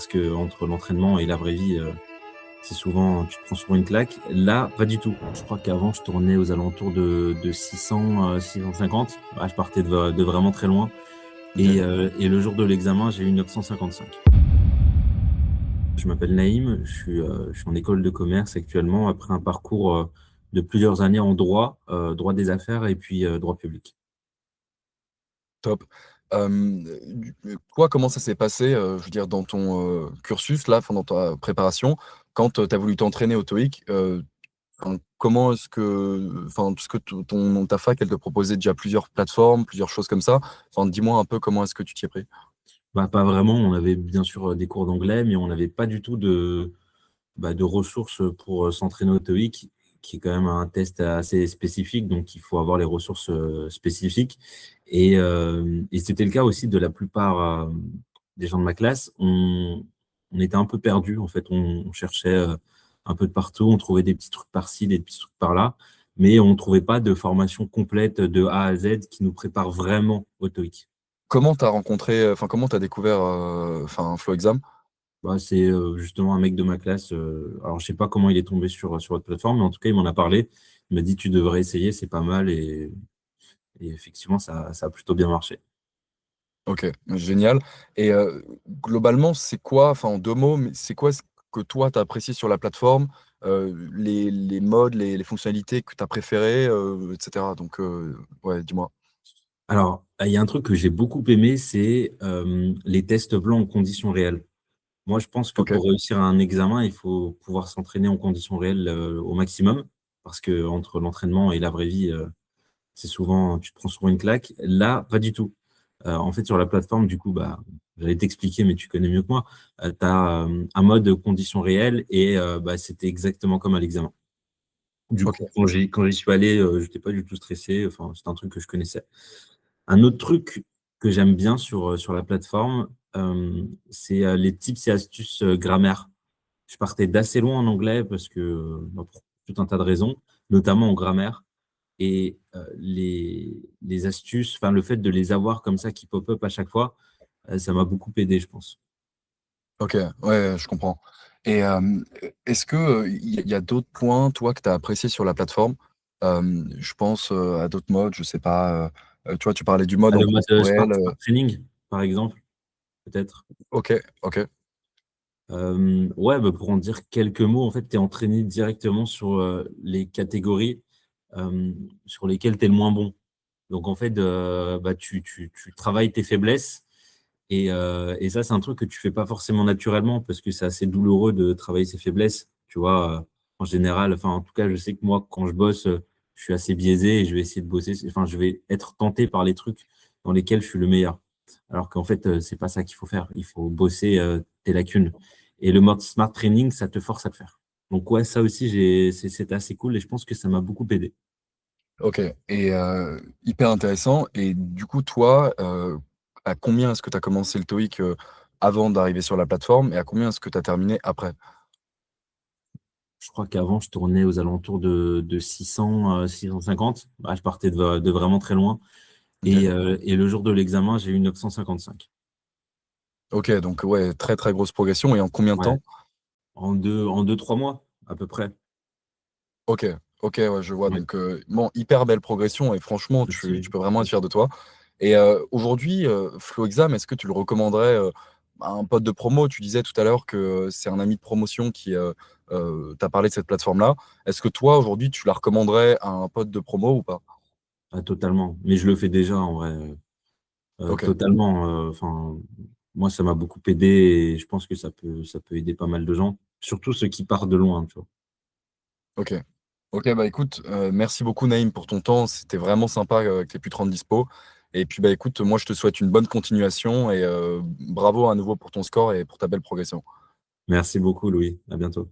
parce que entre l'entraînement et la vraie vie, c'est souvent tu te prends souvent une claque. Là, pas du tout. Je crois qu'avant, je tournais aux alentours de 600, 650. Ah, je partais de vraiment très loin OK. et le jour de l'examen, j'ai eu 955. Je m'appelle Naïm, je suis en école de commerce actuellement après un parcours, de plusieurs années en droit, droit des affaires et puis, droit public. Top. Toi, comment ça s'est passé, je veux dire dans ton, cursus là, enfin dans ta préparation, quand, tu as voulu t'entraîner au TOEIC, enfin comment est-ce que enfin, est-ce que ta fac, elle te proposait déjà plusieurs plateformes, plusieurs choses comme ça? Enfin, dis-moi un peu comment est-ce que tu t'y es pris? Bah, pas vraiment, on avait bien sûr, des cours d'anglais, mais on n'avait pas du tout de ressources, pour, s'entraîner au TOEIC, qui est quand même un test assez spécifique, donc il faut avoir les ressources, spécifiques et c'était le cas aussi de la plupart, des gens de ma classe. On était un peu perdus, en fait, on cherchait, un peu de partout, on trouvait des petits trucs par-ci, des petits trucs par-là, mais on ne trouvait pas de formation complète de A à Z qui nous prépare vraiment au TOEIC. Comment tu as rencontré, enfin comment tu as découvert, enfin Flow Exam? Bah, c'est, justement un mec de ma classe, alors je sais pas comment il est tombé sur votre plateforme, mais en tout cas, il m'en a parlé. Il m'a dit: «Tu devrais essayer, c'est pas mal» et effectivement, ça a plutôt bien marché. OK, génial et globalement, c'est quoi, enfin en 2 mots, mais c'est quoi ce que toi tu as apprécié sur la plateforme? Les modes, les fonctionnalités que tu as préférées, et cetera donc ouais, dis-moi? Alors, il y a un truc que j'ai beaucoup aimé, c'est, les tests blancs en conditions réelles. Moi, je pense que OK, pour réussir un examen, il faut pouvoir s'entraîner en conditions réelles, au maximum, parce que entre l'entraînement et la vraie vie, c'est souvent tu te prends souvent une claque. Là, pas du tout. En fait, sur la plateforme, du coup, bah, j'allais t'expliquer, mais tu connais mieux que moi. Tu as, un mode conditions réelles et bah, c'était exactement comme à l'examen. Du OK, coup, quand j'y suis allé, j'étais pas du tout stressé, enfin, c'était un truc que je connaissais. Un autre truc que j'aime bien sur la plateforme, c'est, les tips et astuces, grammaire. Je partais d'assez loin en anglais parce que, bah, pour tout un tas de raisons, notamment en grammaire et les astuces, enfin, le fait de les avoir comme ça qui pop-up à chaque fois, ça m'a beaucoup aidé, je pense. OK, ouais, je comprends et est-ce que, il y a d'autres points, toi, que tu as appréciés sur la plateforme? Je pense, à d'autres modes, je sais pas, tu vois, tu parlais du mode Ah, en le mode, conditions réelles, Smart Training, par exemple, peut-être? OK, OK, Ouais, bah, pour en dire quelques mots, en fait, tu es entraîné directement sur, les catégories, sur lesquelles tu es le moins bon. Donc en fait, bah, tu travailles tes faiblesses et ça, c'est un truc que tu fais pas forcément naturellement parce que c'est assez douloureux de travailler ses faiblesses, tu vois? En général, enfin, en tout cas, je sais que moi, quand je bosse, je suis assez biaisé et je vais essayer de bosser enfin, je vais être tenté par les trucs dans lesquels je suis le meilleur. Alors qu'en fait, c'est pas ça qu'il faut faire. Il faut bosser, tes lacunes et le mode smart training, ça te force à le faire. Donc ouais, ça aussi, c'était assez cool et je pense que ça m'a beaucoup aidé. OK et hyper intéressant et du coup, toi, à combien est-ce que tu as commencé le TOEIC, avant d'arriver sur la plateforme et à combien est-ce que tu as terminé après? Je crois qu'avant, je tournais aux alentours de 600, 650. Bah, je partais de vraiment très loin OK. et le jour de l'examen, j'ai eu 955. OK, donc ouais, très, très grosse progression et en combien de Ouais, temps? en deux 3 mois, à peu près. OK, OK, ouais, je vois Ouais, donc bon, hyper belle progression et franchement, tu merci. peux vraiment être fier de toi et aujourd'hui, Flow Exam, est-ce que tu le recommanderais, à un pote de promo? Tu disais tout à l'heure que c'est un ami de promotion qui, t'a parlé de cette plateforme-là. Est-ce que toi, aujourd'hui, tu la recommanderais à un pote de promo ou pas? Ah, totalement, mais je le fais déjà en vrai, OK. totalement, enfin, moi, ça m'a beaucoup aidé et je pense que ça peut aider pas mal de gens, surtout ceux qui partent de loin, tu vois? OK. OK, bah, écoute, merci beaucoup Naïm pour ton temps. C'était vraiment sympa, que tu aies pu te rendre dispo et puis, bah, écoute, moi, je te souhaite une bonne continuation et bravo à nouveau pour ton score et pour ta belle progression. Merci beaucoup Louis, à bientôt.